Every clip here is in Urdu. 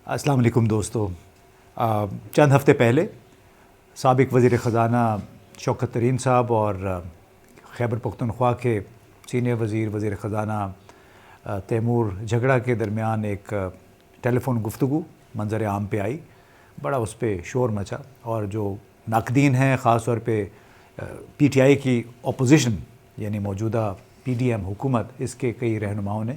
السلام علیکم دوستو. چند ہفتے پہلے سابق وزیر خزانہ شوکت ترین صاحب اور خیبر پختونخوا کے سینئر وزیر خزانہ تیمور جھگڑا کے درمیان ایک ٹیلی فون گفتگو منظر عام پہ آئی. بڑا اس پہ شور مچا اور جو ناقدین ہیں، خاص طور پہ پی ٹی آئی کی اپوزیشن یعنی موجودہ پی ڈی ایم حکومت، اس کے کئی رہنماؤں نے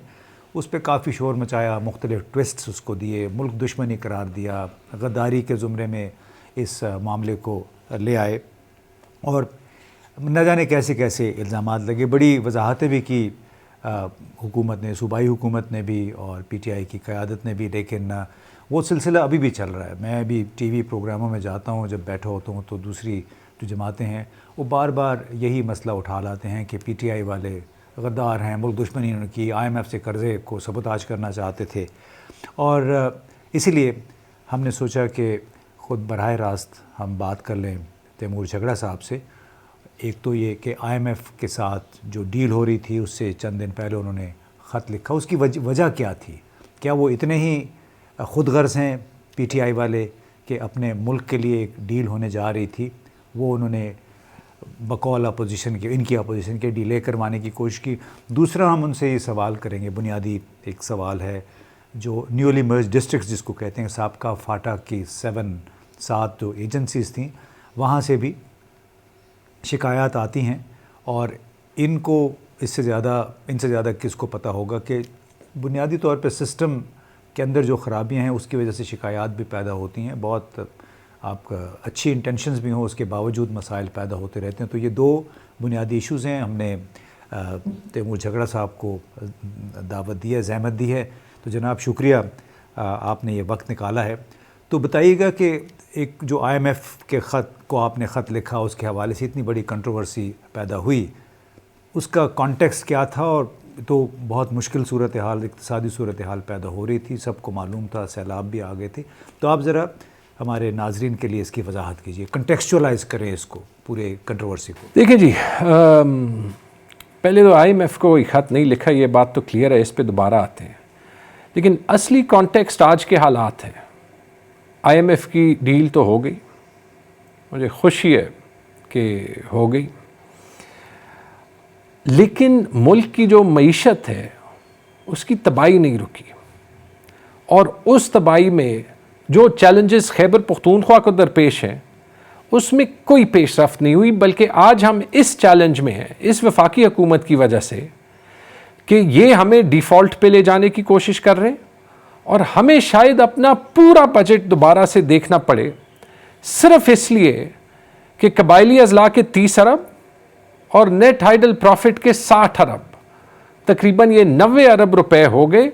اس پہ کافی شور مچایا، مختلف ٹوسٹس اس کو دیے، ملک دشمنی قرار دیا، غداری کے زمرے میں اس معاملے کو لے آئے اور نہ جانے کیسے کیسے الزامات لگے. بڑی وضاحتیں بھی کی حکومت نے، صوبائی حکومت نے بھی اور پی ٹی آئی کی قیادت نے بھی، لیکن وہ سلسلہ ابھی بھی چل رہا ہے. میں بھی ٹی وی پروگراموں میں جاتا ہوں، جب بیٹھا ہوتا ہوں تو دوسری جو جماعتیں ہیں وہ بار بار یہی مسئلہ اٹھا لاتے ہیں کہ پی ٹی آئی والے غدار ہیں، ملک دشمنی انہوں نے کی، آئی ایم ایف سے قرضے کو سبوتاژ کرنا چاہتے تھے. اور اسی لیے ہم نے سوچا کہ خود براہ راست ہم بات کر لیں تیمور جھگڑا صاحب سے. ایک تو یہ کہ آئی ایم ایف کے ساتھ جو ڈیل ہو رہی تھی اس سے چند دن پہلے انہوں نے خط لکھا، اس کی وجہ کیا تھی؟ کیا وہ اتنے ہی خود غرض ہیں پی ٹی آئی والے کہ اپنے ملک کے لیے ایک ڈیل ہونے جا رہی تھی، وہ انہوں نے بقول اپوزیشن کے، ان کی اپوزیشن کے ڈیلے کروانے کی کوشش کی؟ دوسرا ہم ان سے یہ سوال کریں گے، بنیادی ایک سوال ہے، جو نیولی مرج ڈسٹرکٹس جس کو کہتے ہیں، سابقہ فاٹا کی 7 جو ایجنسیز تھیں، وہاں سے بھی شکایات آتی ہیں اور ان سے زیادہ کس کو پتہ ہوگا کہ بنیادی طور پہ سسٹم کے اندر جو خرابیاں ہیں اس کی وجہ سے شکایات بھی پیدا ہوتی ہیں. بہت آپ کا اچھی انٹینشنز بھی ہوں، اس کے باوجود مسائل پیدا ہوتے رہتے ہیں. تو یہ دو بنیادی ایشوز ہیں. ہم نے تیمور جھگڑا صاحب کو دعوت دی ہے، زحمت دی ہے. تو جناب شکریہ، آپ نے یہ وقت نکالا ہے. تو بتائیے گا کہ ایک جو آئی ایم ایف کے خط کو آپ نے خط لکھا، اس کے حوالے سے اتنی بڑی کنٹروورسی پیدا ہوئی، اس کا کانٹیکسٹ کیا تھا؟ اور تو بہت مشکل صورتحال، اقتصادی صورتحال پیدا ہو رہی تھی، سب کو معلوم تھا، سیلاب بھی آ گئے تھے. تو آپ ذرا ہمارے ناظرین کے لیے اس کی وضاحت کیجیے، کنٹیکسچولائز کریں اس کو، پورے کنٹروورسی کو. دیکھیں جی، پہلے تو آئی ایم ایف کو کوئی خط نہیں لکھا، یہ بات تو کلیئر ہے، اس پہ دوبارہ آتے ہیں. لیکن اصلی کانٹیکسٹ آج کے حالات ہیں. آئی ایم ایف کی ڈیل تو ہو گئی، مجھے خوشی ہے کہ ہو گئی، لیکن ملک کی جو معیشت ہے اس کی تباہی نہیں رکی. اور اس تباہی میں جو چیلنجز خیبر پختونخوا کو درپیش ہیں اس میں کوئی پیش رفت نہیں ہوئی، بلکہ آج ہم اس چیلنج میں ہیں اس وفاقی حکومت کی وجہ سے کہ یہ ہمیں ڈیفالٹ پہ لے جانے کی کوشش کر رہے ہیں اور ہمیں شاید اپنا پورا بجٹ دوبارہ سے دیکھنا پڑے، صرف اس لیے کہ قبائلی اضلاع کے 30 ارب اور نیٹ ہائیڈل پروفٹ کے 60 ارب، تقریباً یہ 90 ارب روپے ہو گئے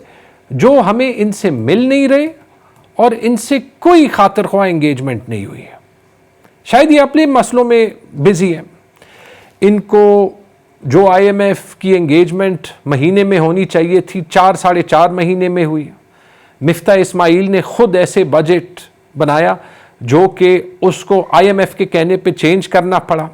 جو ہمیں ان سے مل نہیں رہے اور ان سے کوئی خاطر خواہ انگیجمنٹ نہیں ہوئی ہے. شاید یہ اپنے مسئلوں میں بزی ہے. ان کو جو آئی ایم ایف کی انگیجمنٹ مہینے میں ہونی چاہیے تھی، 4-4.5 مہینے میں ہوئی. مفتاح اسماعیل نے خود ایسے بجٹ بنایا جو کہ اس کو آئی ایم ایف کے کہنے پہ چینج کرنا پڑا.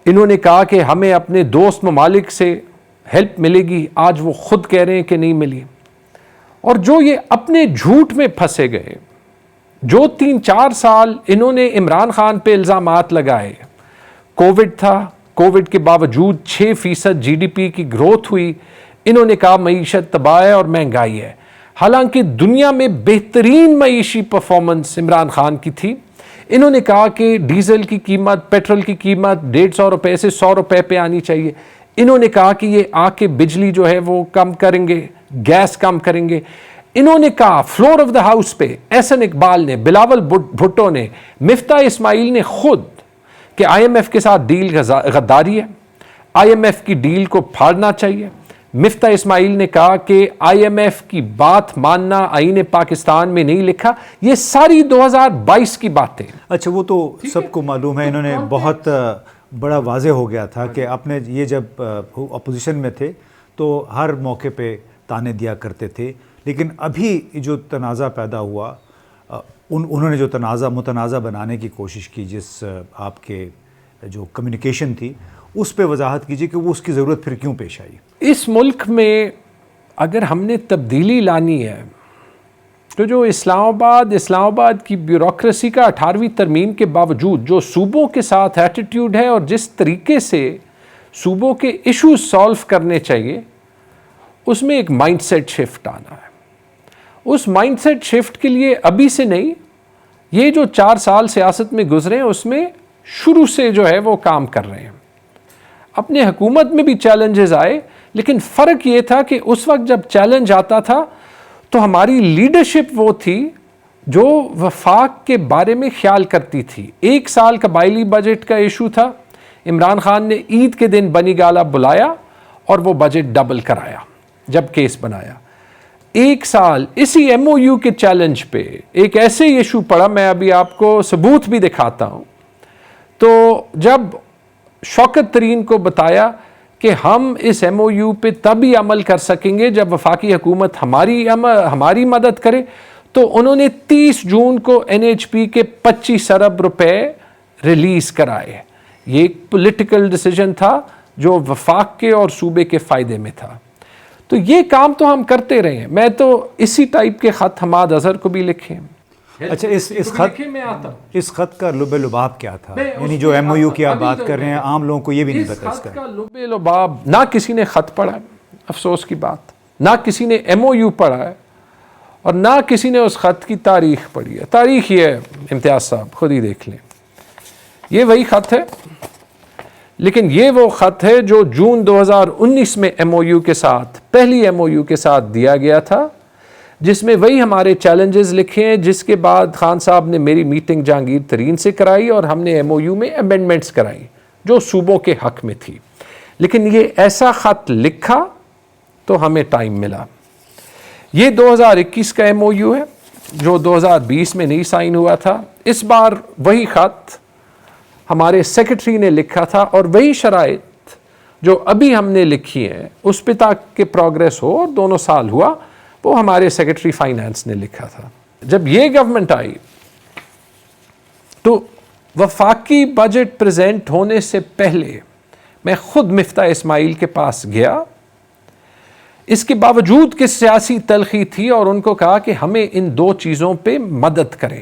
انہوں نے کہا کہ ہمیں اپنے دوست ممالک سے ہیلپ ملے گی، آج وہ خود کہہ رہے ہیں کہ نہیں ملی. اور جو یہ اپنے جھوٹ میں پھنسے گئے، جو 3-4 سال انہوں نے عمران خان پہ الزامات لگائے، کووڈ تھا، کووڈ کے باوجود 6% جی ڈی پی کی گروتھ ہوئی، انہوں نے کہا معیشت تباہ ہے اور مہنگائی ہے. حالانکہ دنیا میں بہترین معیشی پرفارمنس عمران خان کی تھی. انہوں نے کہا کہ ڈیزل کی قیمت، پیٹرول کی قیمت 150 روپے سے 100 روپے پہ آنی چاہیے. انہوں نے کہا کہ یہ آ کے بجلی جو ہے وہ کم کریں گے، گیس کم کریں گے. انہوں نے کہا فلور آف دا ہاؤس پہ احسن اقبال نے، بلاول بھٹو نے، مفتاح اسماعیل نے خود، کہ آئی ایم ایف کے ساتھ ڈیل غداری ہے، آئی ایم ایف کی ڈیل کو پھاڑنا چاہیے. مفتاح اسماعیل نے کہا کہ آئی ایم ایف کی بات ماننا آئین پاکستان میں نہیں لکھا. یہ ساری 2022 کی باتیں. اچھا، وہ تو سب کو معلوم ہے. انہوں نے بہت بڑا واضح ہو گیا تھا کہ اپنے یہ جب اپوزیشن میں تھے تو ہر موقع پہ تانے دیا کرتے تھے، لیکن ابھی جو تنازع پیدا ہوا، انہوں نے جو متنازع بنانے کی کوشش کی، جس آپ کے جو کمیونیکیشن تھی اس پہ وضاحت کیجیے کہ وہ اس کی ضرورت پھر کیوں پیش آئی؟ اس ملک میں اگر ہم نے تبدیلی لانی ہے تو جو اسلام آباد کی بیوروکریسی کا 18ویں ترمیم کے باوجود جو صوبوں کے ساتھ ایٹیٹیوڈ ہے اور جس طریقے سے صوبوں کے ایشوز سالو کرنے چاہیے، اس میں ایک مائنڈ سیٹ شفٹ آنا ہے. اس مائنڈ سیٹ شفٹ کے لیے ابھی سے نہیں، یہ جو 4 سال سیاست میں گزرے ہیں اس میں شروع سے جو ہے وہ کام کر رہے ہیں. اپنے حکومت میں بھی چیلنجز آئے، لیکن فرق یہ تھا کہ اس وقت جب چیلنج آتا تھا تو ہماری لیڈرشپ وہ تھی جو وفاق کے بارے میں خیال کرتی تھی. 1 سال قبائلی بجٹ کا ایشو تھا، عمران خان نے عید کے دن بنی گالہ بلایا اور وہ بجٹ ڈبل کرایا جب کیس بنایا. 1 سال اسی ایم او یو کے چیلنج پہ ایک ایسے ایشو پڑا، میں ابھی آپ کو ثبوت بھی دکھاتا ہوں. تو جب شوکت ترین کو بتایا کہ ہم اس ایم او یو پہ تب ہی عمل کر سکیں گے جب وفاقی حکومت ہماری مدد کرے، تو انہوں نے 30 جون کو این ایچ پی کے 25 ارب روپے ریلیز کرائے. یہ ایک پولیٹیکل ڈیسیجن تھا جو وفاق کے اور صوبے کے فائدے میں تھا. تو یہ کام تو ہم کرتے رہے ہیں. میں تو اسی ٹائپ کے خط حماد اظہر کو بھی لکھے. اچھا، اس خط کا لب لباب کیا تھا؟ یعنی جو ایم او یو کی آپ بات کر رہے ہیں، عام لوگوں کو یہ بھی نہیں پتا. اس خط کا لب لباب نہ کسی نے خط پڑھا ہے، افسوس کی بات، نہ کسی نے ایم او یو پڑھا ہے اور نہ کسی نے اس خط کی تاریخ پڑھی ہے. تاریخ یہ ہے، امتیاز صاحب خود ہی دیکھ لیں، یہ وہی خط ہے. لیکن یہ وہ خط ہے جو جون 2019 میں ایم او یو کے ساتھ، پہلی ایم او یو کے ساتھ دیا گیا تھا، جس میں وہی ہمارے چیلنجز لکھے ہیں، جس کے بعد خان صاحب نے میری میٹنگ جہانگیر ترین سے کرائی اور ہم نے ایم او یو میں امینڈمنٹس کرائی جو صوبوں کے حق میں تھی. لیکن یہ ایسا خط لکھا تو ہمیں ٹائم ملا. یہ 2021 کا ایم او یو ہے جو 2020 میں نہیں سائن ہوا تھا. اس بار وہی خط ہمارے سیکرٹری نے لکھا تھا اور وہی شرائط جو ابھی ہم نے لکھی ہیں اس پہ تک کہ پروگریس ہو، اور 2 سال ہوا، وہ ہمارے سیکرٹری فائنانس نے لکھا تھا. جب یہ گورنمنٹ آئی تو وفاقی بجٹ پریزنٹ ہونے سے پہلے میں خود مفتاح اسماعیل کے پاس گیا، اس کے باوجود کہ سیاسی تلخی تھی، اور ان کو کہا کہ ہمیں ان 2 چیزوں پہ مدد کریں،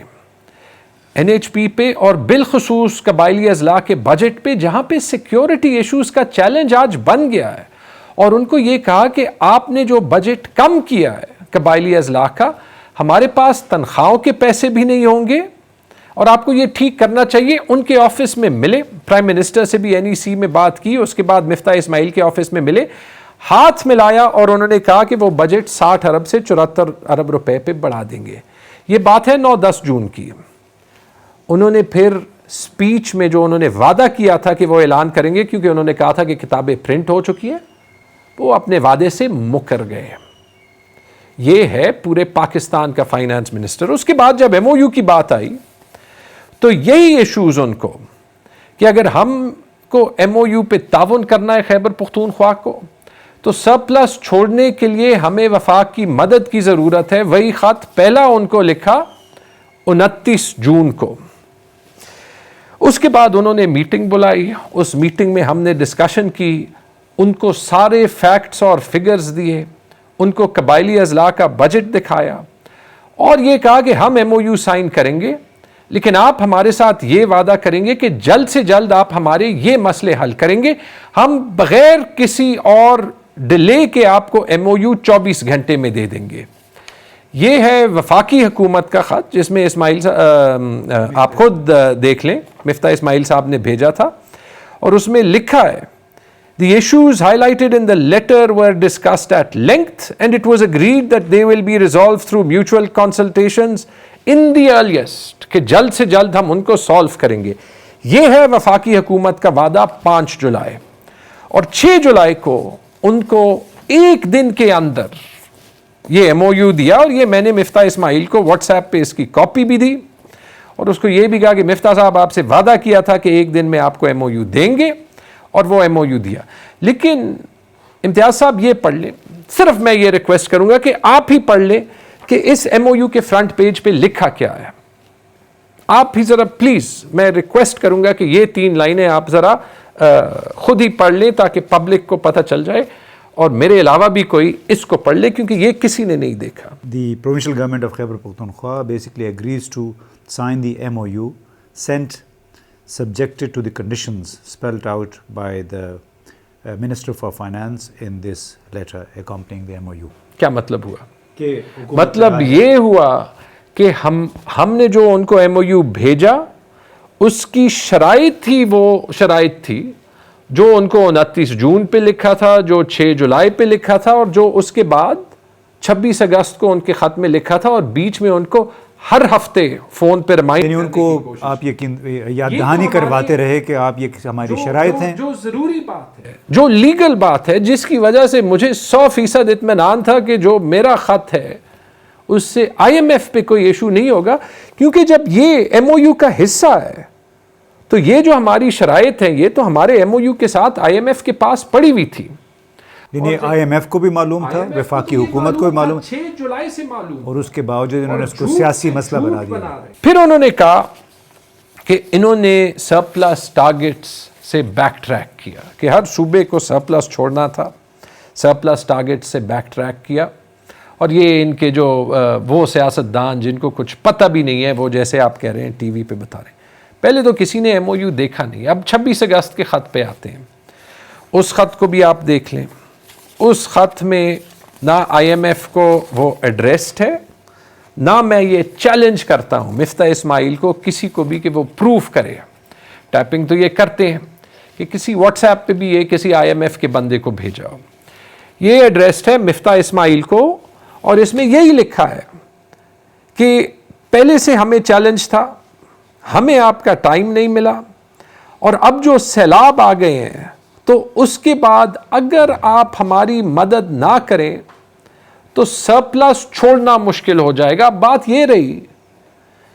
این ایچ پی پہ اور بالخصوص قبائلی اضلاع کے بجٹ پہ، جہاں پہ سیکیورٹی ایشوز کا چیلنج آج بن گیا ہے. اور ان کو یہ کہا کہ آپ نے جو بجٹ کم کیا ہے قبائلی اضلاع کا، ہمارے پاس تنخواہوں کے پیسے بھی نہیں ہوں گے اور آپ کو یہ ٹھیک کرنا چاہیے. ان کے آفس میں ملے، پرائم منسٹر سے بھی این ای سی میں بات کی، اس کے بعد مفتاح اسماعیل کے آفس میں ملے، ہاتھ ملایا اور انہوں نے کہا کہ وہ بجٹ 60 ارب سے 74 ارب روپے پہ بڑھا دیں گے. یہ بات ہے 9-10 جون کی. انہوں نے پھر سپیچ میں جو انہوں نے وعدہ کیا تھا کہ وہ اعلان کریں گے، کیونکہ انہوں نے کہا تھا کہ کتابیں پرنٹ ہو چکی ہیں، وہ اپنے وعدے سے مکر گئے. یہ ہے پورے پاکستان کا فائنانس منسٹر. اس کے بعد جب ایم او یو کی بات آئی تو یہی ایشوز ان کو کہ اگر ہم کو ایم او یو پہ تعاون کرنا ہے خیبر پختونخوا کو، تو سرپلس چھوڑنے کے لیے ہمیں وفاق کی مدد کی ضرورت ہے. وہی خط پہلا ان کو لکھا 29 جون کو. اس کے بعد انہوں نے میٹنگ بلائی. اس میٹنگ میں ہم نے ڈسکشن کی، ان کو سارے فیکٹس اور فگرز دیے، ان کو قبائلی اضلاع کا بجٹ دکھایا اور یہ کہا کہ ہم ایم او یو سائن کریں گے، لیکن آپ ہمارے ساتھ یہ وعدہ کریں گے کہ جلد سے جلد آپ ہمارے یہ مسئلے حل کریں گے. ہم بغیر کسی اور ڈیلے کے آپ کو ایم او یو 24 گھنٹے میں دے دیں گے. یہ ہے وفاقی حکومت کا خط، جس میں اسماعیل آپ خود دیکھ لیں، مفتاح اسماعیل صاحب نے بھیجا تھا، اور اس میں لکھا ہے The issues highlighted in the letter were discussed at length and it was agreed that they will be resolved through mutual consultations in the earliest. کہ جلد سے جلد ہم ان کو سالو کریں گے. یہ ہے وفاقی حکومت کا وعدہ 5 جولائی. اور 6 جولائی کو ان کو ایک دن کے اندر یہ ایم او یو دیا، اور یہ میں نے مفتاح اسماعیل کو واٹس ایپ پہ اس کی کاپی بھی دی اور اس کو یہ بھی کہا کہ مفتاح صاحب آپ سے وعدہ کیا تھا کہ ایک دن میں آپ کو ایم او یو دیں گے، اور وہ ایم او یو دیا. لیکن امتیاز صاحب یہ پڑھ لیں، صرف میں یہ ریکویسٹ کروں گا کہ آپ ہی پڑھ لیں کہ اس ایم او یو کے فرنٹ پیج پہ لکھا کیا ہے. آپ ہی ذرا پلیز، میں ریکویسٹ کروں گا کہ یہ 3 لائنیں آپ ذرا خود ہی پڑھ لیں تاکہ پبلک کو پتہ چل جائے. اور میرے علاوہ بھی کوئی اس کو پڑھ لے کیونکہ یہ کسی نے نہیں دیکھا. The provincial government of Khyber Pakhtunkhwa basically agrees to sign the MOU sent subjected to the conditions spelled out by the Minister for Finance in this letter accompanying the MOU. کیا مطلب ہوا؟ مطلب یہ ہوا کہ ہم نے جو ان کو MOU بھیجا اس کی شرائط ہی وہ شرائط تھی جو ان کو 29 جون پہ لکھا تھا، جو 6 جولائی پہ لکھا تھا، اور جو اس کے بعد 26 اگست کو ان کے خط میں لکھا تھا، اور بیچ میں ان کو ہر ہفتے فون پہ ریمائنڈ یعنی ان کو آپ یاد دہانی کرواتے رہے کہ آپ یہ ہماری شرائط ہیں. جو ضروری بات ہے، جو لیگل بات ہے، جس کی وجہ سے مجھے 100% اطمینان تھا کہ جو میرا خط ہے اس سے IMF پہ کوئی ایشو نہیں ہوگا، کیونکہ جب یہ MOU کا حصہ ہے تو یہ جو ہماری شرائط ہیں یہ تو ہمارے MOU کے ساتھ IMF کے پاس پڑی ہوئی تھی. یعنی IMF کو بھی معلوم تھا، وفاقی حکومت کو بھی معلوم، 6 جولائی سے معلوم، اور اس کے باوجود انہوں نے اس کو سیاسی مسئلہ بنا دیا. پھر انہوں نے کہا کہ انہوں نے سرپلس ٹارگٹس سے بیک ٹریک کیا کہ ہر صوبے کو سرپلس چھوڑنا تھا، سرپلس ٹارگٹ سے بیک ٹریک کیا. اور یہ ان کے جو وہ سیاستدان جن کو کچھ پتہ بھی نہیں ہے، وہ جیسے آپ کہہ رہے ہیں ٹی وی پہ بتا رہے ہیں، پہلے تو کسی نے MOU دیکھا نہیں. اب 26 اگست کے خط پہ آتے ہیں. اس خط کو بھی آپ دیکھ لیں. اس خط میں نہ IMF کو وہ ایڈریسڈ ہے، نہ میں یہ چیلنج کرتا ہوں مفتاح اسماعیل کو کسی کو بھی کہ وہ پروف کرے. ٹائپنگ تو یہ کرتے ہیں کہ کسی واٹس ایپ پہ بھی یہ کسی IMF کے بندے کو بھیجا ہو. یہ ایڈریسڈ ہے مفتاح اسماعیل کو، اور اس میں یہی لکھا ہے کہ پہلے سے ہمیں چیلنج تھا، ہمیں آپ کا ٹائم نہیں ملا، اور اب جو سیلاب آ گئے ہیں تو اس کے بعد اگر آپ ہماری مدد نہ کریں تو سرپلس چھوڑنا مشکل ہو جائے گا. بات یہ رہی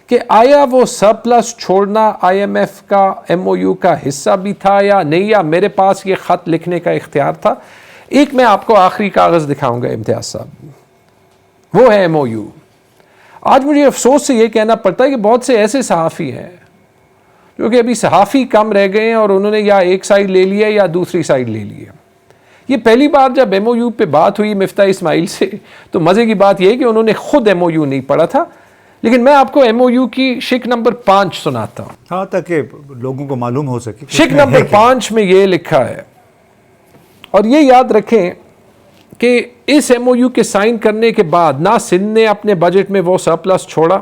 کہ آیا وہ سرپلس چھوڑنا IMF کا MOU کا حصہ بھی تھا یا نہیں، یا میرے پاس یہ خط لکھنے کا اختیار تھا. ایک میں آپ کو آخری کاغذ دکھاؤں گا امتیاز صاحب، وہ ہے MOU. آج مجھے افسوس سے یہ کہنا پڑتا ہے کہ بہت سے ایسے صحافی ہیں جو کہ ابھی صحافی کم رہ گئے ہیں اور انہوں نے یا ایک سائیڈ لے لیا یا دوسری سائیڈ لے لی ہے. یہ پہلی بار جب MOU پہ بات ہوئی مفتاح اسماعیل سے تو مزے کی بات یہ ہے کہ انہوں نے خود MOU نہیں پڑھا تھا، لیکن میں آپ کو MOU کی شق نمبر 5 سناتا ہوں. ہاں، تاکہ لوگوں کو معلوم ہو سکے. شق نمبر 5 میں یہ لکھا ہے، اور یہ یاد رکھیں کہ اس MOU کے سائن کرنے کے بعد نہ سندھ نے اپنے بجٹ میں وہ سرپلس چھوڑا،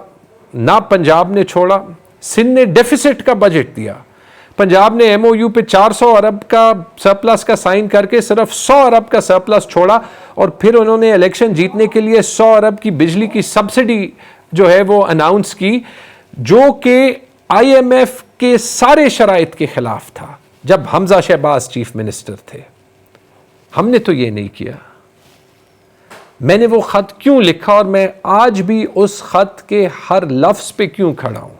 نہ پنجاب نے چھوڑا. سندھ نے ڈیفیسٹ کا بجٹ دیا، پنجاب نے MOU پہ 400 ارب کا سرپلس کا سائن کر کے صرف 100 ارب کا سرپلس چھوڑا، اور پھر انہوں نے الیکشن جیتنے کے لیے 100 ارب کی بجلی کی سبسڈی جو ہے وہ اناؤنس کی، جو کہ IMF کے سارے شرائط کے خلاف تھا جب حمزہ شہباز چیف منسٹر تھے. ہم نے تو یہ نہیں کیا. میں نے وہ خط کیوں لکھا اور میں آج بھی اس خط کے ہر لفظ پہ کیوں کھڑا ہوں.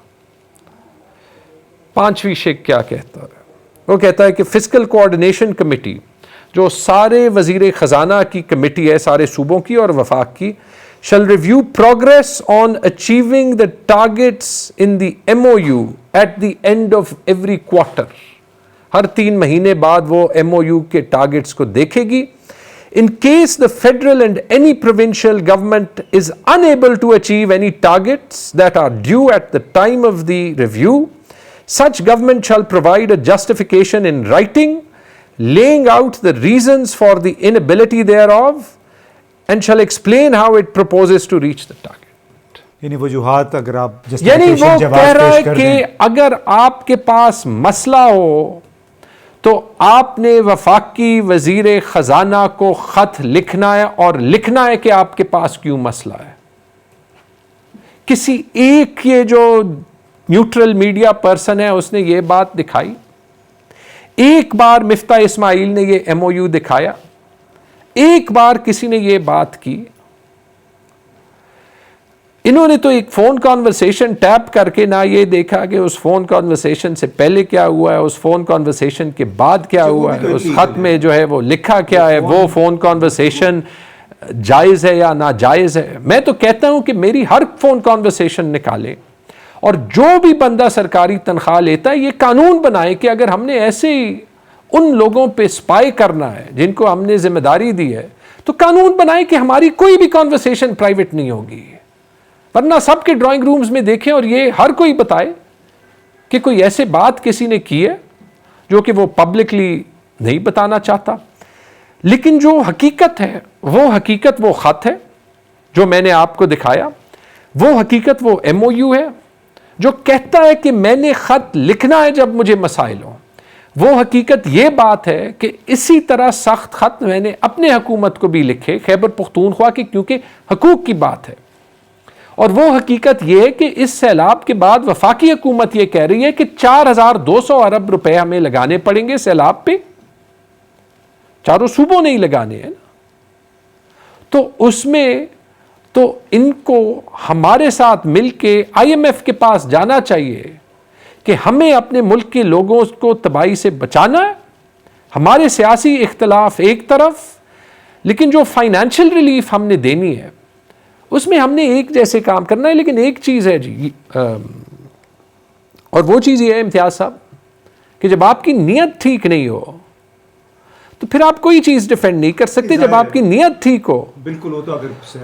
5ویں شق کیا کہتا ہے؟ وہ کہتا ہے کہ فسکل کوآرڈینیشن کمیٹی جو سارے وزیر خزانہ کی کمیٹی ہے سارے صوبوں کی اور وفاق کی shall review progress on achieving the targets in the MOU at the end of every quarter. ہر 3 مہینے بعد وہ MOU کے ٹارگٹس کو دیکھے گی. In case the federal and any provincial government is unable to achieve any targets that are due at the time of the review, such government shall provide a justification in writing, laying out the reasons for the inability thereof, and shall explain how it proposes to reach the target. یعنی وجوہات اگر آپ یعنی وہ کہہ رہا ہے کہ اگر آپ کے پاس مسئلہ ہو تو آپ نے وفاقی وزیر خزانہ کو خط لکھنا ہے اور لکھنا ہے کہ آپ کے پاس کیوں مسئلہ ہے. کسی ایک یہ جو نیوٹرل میڈیا پرسن ہے اس نے یہ بات دکھائی؟ ایک بار مفتاح اسماعیل نے یہ MOU دکھایا؟ ایک بار کسی نے یہ بات کی؟ انہوں نے تو ایک فون کانورسیشن ٹیپ کر کے نہ یہ دیکھا کہ اس فون کانورسیشن سے پہلے کیا ہوا ہے، اس فون کانورسیشن کے بعد کیا ہوا ہے، اس خط میں جو ہے وہ لکھا کیا ہے، وہ فون کانورسیشن جائز ہے یا ناجائز ہے. میں تو کہتا ہوں کہ میری ہر فون کانورسیشن نکالے اور جو بھی بندہ سرکاری تنخواہ لیتا ہے یہ قانون بنائے کہ اگر ہم نے ایسے ہی ان لوگوں پہ سپائی کرنا ہے جن کو ہم نے ذمہ داری دی ہے تو قانون بنائے کہ ہماری کوئی بھی کانورسیشن پرائیویٹ نہیں ہوگی. ورنہ سب کے ڈرائنگ رومز میں دیکھیں اور یہ ہر کوئی بتائے کہ کوئی ایسے بات کسی نے کی ہے جو کہ وہ پبلکلی نہیں بتانا چاہتا. لیکن جو حقیقت ہے وہ خط ہے جو میں نے آپ کو دکھایا. وہ حقیقت وہ MOU ہے جو کہتا ہے کہ میں نے خط لکھنا ہے جب مجھے مسائل ہوں. وہ حقیقت یہ بات ہے کہ اسی طرح سخت خط میں نے اپنے حکومت کو بھی لکھے خیبر پختونخوا کے، کیونکہ حقوق کی بات ہے. اور وہ حقیقت یہ ہے کہ اس سیلاب کے بعد وفاقی حکومت یہ کہہ رہی ہے کہ 4200 ارب روپے ہمیں لگانے پڑیں گے سیلاب پہ. چاروں صوبوں نہیں لگانے ہیں نا. تو اس میں تو ان کو ہمارے ساتھ مل کے IMF کے پاس جانا چاہیے کہ ہمیں اپنے ملک کے لوگوں کو تباہی سے بچانا ہے. ہمارے سیاسی اختلاف ایک طرف، لیکن جو فائنینشیل ریلیف ہم نے دینی ہے اس میں ہم نے ایک جیسے کام کرنا ہے. لیکن ایک چیز ہے جی، اور وہ چیز یہ ہے امتیاز صاحب کہ جب آپ کی نیت ٹھیک نہیں ہو تو پھر آپ کوئی چیز ڈیفینڈ نہیں کر سکتے. جب آپ کی نیت ٹھیک ہو بالکل ہو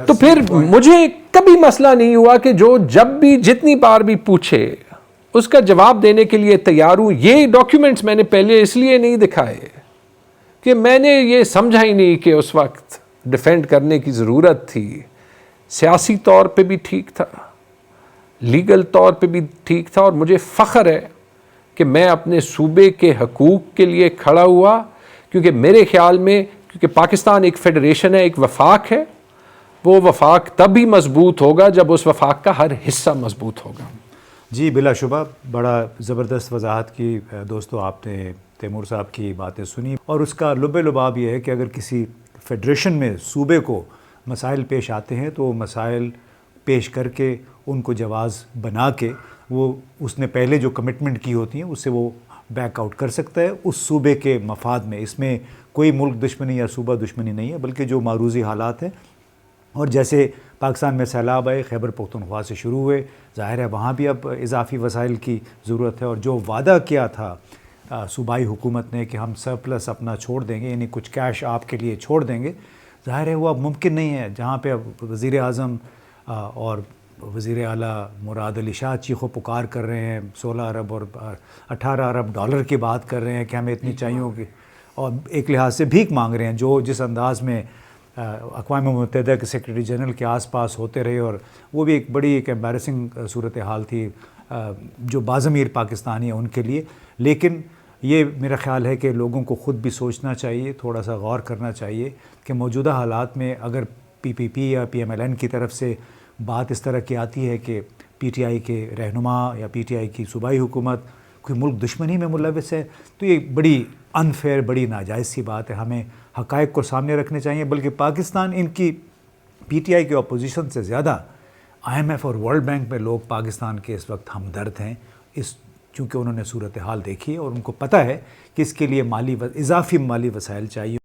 تو پھر مجھے کبھی مسئلہ نہیں ہوا کہ جو جب بھی جتنی بار بھی پوچھے اس کا جواب دینے کے لیے تیار ہوں. یہ ڈاکیومنٹس میں نے پہلے اس لیے نہیں دکھائے کہ میں نے یہ سمجھا ہی نہیں کہ اس وقت ڈیفینڈ کرنے کی ضرورت تھی. سیاسی طور پہ بھی ٹھیک تھا، لیگل طور پہ بھی ٹھیک تھا، اور مجھے فخر ہے کہ میں اپنے صوبے کے حقوق کے لیے کھڑا ہوا. کیونکہ میرے خیال میں کیونکہ پاکستان ایک فیڈریشن ہے، ایک وفاق ہے، وہ وفاق تب ہی مضبوط ہوگا جب اس وفاق کا ہر حصہ مضبوط ہوگا. جی بلا شبہ بڑا زبردست وضاحت کی دوستو آپ نے تیمور صاحب کی باتیں سنی. اور اس کا لب لباب یہ ہے کہ اگر کسی فیڈریشن میں صوبے کو مسائل پیش آتے ہیں تو وہ مسائل پیش کر کے ان کو جواز بنا کے وہ اس نے پہلے جو کمٹمنٹ کی ہوتی ہیں اس سے وہ بیک آؤٹ کر سکتا ہے اس صوبے کے مفاد میں. اس میں کوئی ملک دشمنی یا صوبہ دشمنی نہیں ہے، بلکہ جو معروضی حالات ہیں. اور جیسے پاکستان میں سیلاب آئے، خیبر پختونخوا سے شروع ہوئے، ظاہر ہے وہاں بھی اب اضافی وسائل کی ضرورت ہے. اور جو وعدہ کیا تھا صوبائی حکومت نے کہ ہم سرپلس اپنا چھوڑ دیں گے، یعنی کچھ کیش آپ کے لیے چھوڑ دیں گے، ظاہر ہے وہ اب ممکن نہیں ہے. جہاں پہ اب وزیر اعظم اور وزیر اعلیٰ مراد علی شاہ چیخ و پکار کر رہے ہیں، 16 ارب اور 18 ارب ڈالر کی بات کر رہے ہیں کہ ہمیں اتنی چاہیے ہوگی، اور ایک لحاظ سے بھیک مانگ رہے ہیں. جو جس انداز میں اقوام متحدہ کے سیکریٹری جنرل کے آس پاس ہوتے رہے، اور وہ بھی ایک بڑی ایک ایمبیرسنگ صورتحال تھی جو باضمیر پاکستانی ہیں ان کے لیے. لیکن یہ میرا خیال ہے کہ لوگوں کو خود بھی سوچنا چاہیے، تھوڑا سا غور کرنا چاہیے کہ موجودہ حالات میں اگر PPP یا PMLN کی طرف سے بات اس طرح کی آتی ہے کہ PTI کے رہنما یا PTI کی صوبائی حکومت کوئی ملک دشمنی میں ملوث ہے، تو یہ بڑی انفیئر، بڑی ناجائز سی بات ہے. ہمیں حقائق کو سامنے رکھنے چاہیے. بلکہ پاکستان ان کی PTI کے اپوزیشن سے زیادہ IMF اور ورلڈ بینک میں لوگ پاکستان کے اس وقت ہمدرد ہیں، چونکہ انہوں نے صورتحال دیکھی ہے اور ان کو پتہ ہے کہ اس کے لیے اضافی مالی وسائل چاہیے.